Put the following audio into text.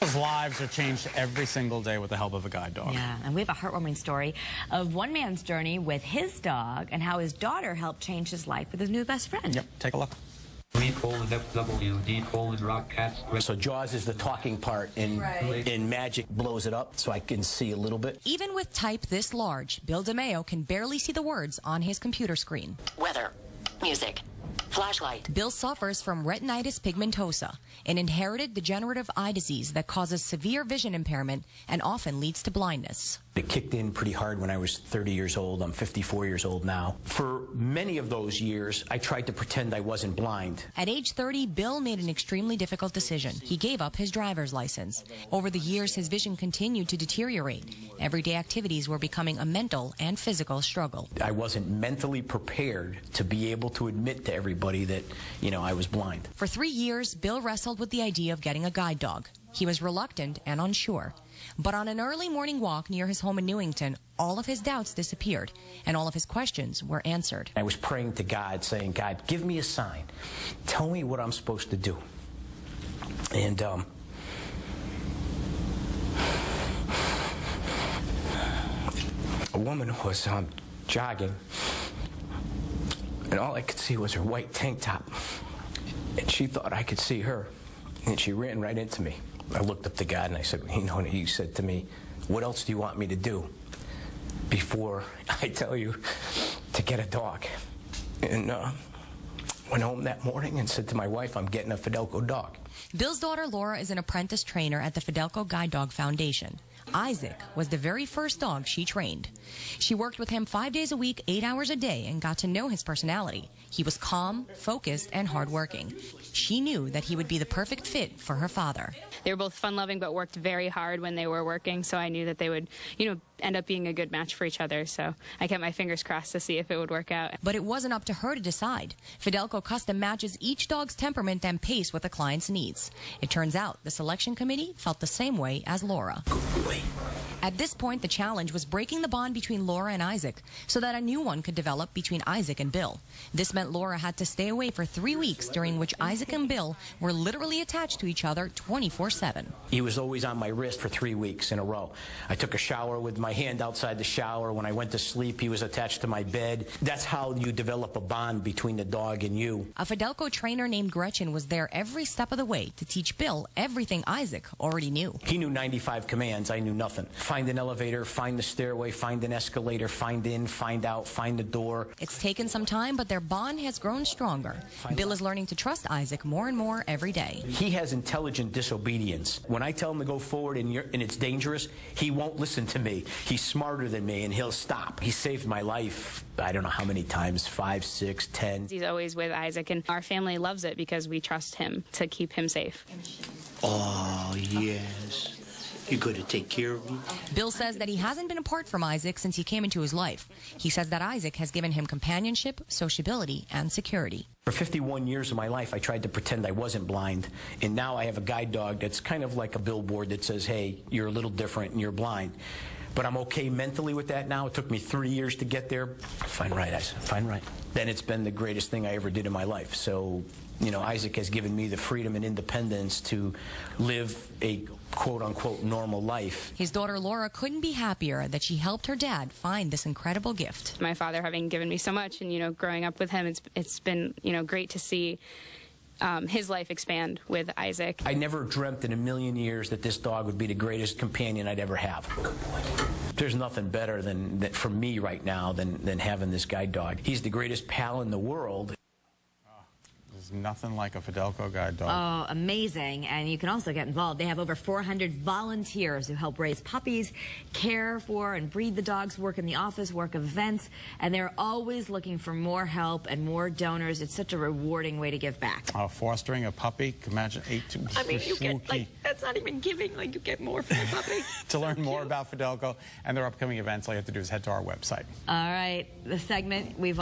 Lives are changed every single day with the help of a guide dog. Yeah, and we have a heartwarming story of one man's journey with his dog and how his daughter helped change his life with his new best friend. Yep, take a look. So Jaws is the talking part, and Magic blows it up so I can see a little bit. Even with type this large, Bill DeMaio can barely see the words on his computer screen. Weather, music, flashlight. Bill suffers from retinitis pigmentosa, an inherited degenerative eye disease that causes severe vision impairment and often leads to blindness. It kicked in pretty hard when I was 30 years old. I'm 54 years old now. For many of those years, I tried to pretend I wasn't blind. At age 30, Bill made an extremely difficult decision. He gave up his driver's license. Over the years, his vision continued to deteriorate. Everyday activities were becoming a mental and physical struggle. I wasn't mentally prepared to be able to admit to everybody that, I was blind. For 3 years, Bill wrestled with the idea of getting a guide dog. He was reluctant and unsure. But on an early morning walk near his home in Newington, all of his doubts disappeared, and all of his questions were answered. I was praying to God, saying, God, give me a sign. Tell me what I'm supposed to do. And, a woman was jogging, and all I could see was her white tank top. And she thought I could see her, and she ran right into me. I looked up to God and I said, he said to me, what else do you want me to do before I tell you to get a dog? And went home that morning and said to my wife, I'm getting a Fidelco dog. Bill's daughter Laura is an apprentice trainer at the Fidelco Guide Dog Foundation. Izaac was the very first dog she trained. She worked with him 5 days a week, 8 hours a day, and got to know his personality. He was calm, focused, and hardworking. She knew that he would be the perfect fit for her father. They were both fun-loving but worked very hard when they were working, so I knew that they would, end up being a good match for each other. So I kept my fingers crossed to see if it would work out. But it wasn't up to her to decide. Fidelco custom matches each dog's temperament and pace with the client's needs. It turns out the selection committee felt the same way as Laura. At this point, the challenge was breaking the bond between Laura and Izaac so that a new one could develop between Izaac and Bill. This meant Laura had to stay away for 3 weeks, during which Izaac and Bill were literally attached to each other 24/7. He was always on my wrist for 3 weeks in a row. I took a shower with my hand outside the shower. When I went to sleep, he was attached to my bed. That's how you develop a bond between the dog and you. A Fidelco trainer named Gretchen was there every step of the way to teach Bill everything Izaac already knew. He knew 95 commands. I knew nothing. Find an elevator, find the stairway, find an escalator, find in, find out, find the door. It's taken some time, but their bond has grown stronger. Bill is learning to trust Izaac more and more every day. He has intelligent disobedience. When I tell him to go forward and it's dangerous, he won't listen to me. He's smarter than me, and he'll stop. He saved my life, I don't know how many times, 5, 6, 10. He's always with Izaac, and our family loves it because we trust him to keep him safe. Oh, yes. You got to take care of him. Bill says that he hasn't been apart from Izaac since he came into his life. He says that Izaac has given him companionship, sociability, and security. For 51 years of my life, I tried to pretend I wasn't blind, and now I have a guide dog that's kind of like a billboard that says, hey, you're a little different and you're blind. But I'm okay mentally with that now. It took me 3 years to get there. Fine right, Izaac, fine right. Then it's been the greatest thing I ever did in my life. So, Izaac has given me the freedom and independence to live a quote-unquote normal life. His daughter Laura couldn't be happier that she helped her dad find this incredible gift. My father having given me so much, and growing up with him, it's been great to see his life expand with Izaac. I never dreamt in a million years that this dog would be the greatest companion I'd ever have. There's nothing better than for me right now than having this guide dog. He's the greatest pal in the world. There's nothing like a Fidelco guide dog. Oh, amazing. And you can also get involved. They have over 400 volunteers who help raise puppies, care for and breed the dogs, work in the office, work events, and they're always looking for more help and more donors. It's such a rewarding way to give back. Fostering a puppy, imagine 18. I mean, you get, that's not even giving, you get more from the puppy. To learn more about Fidelco and their upcoming events, all you have to do is head to our website. All right, the segment we've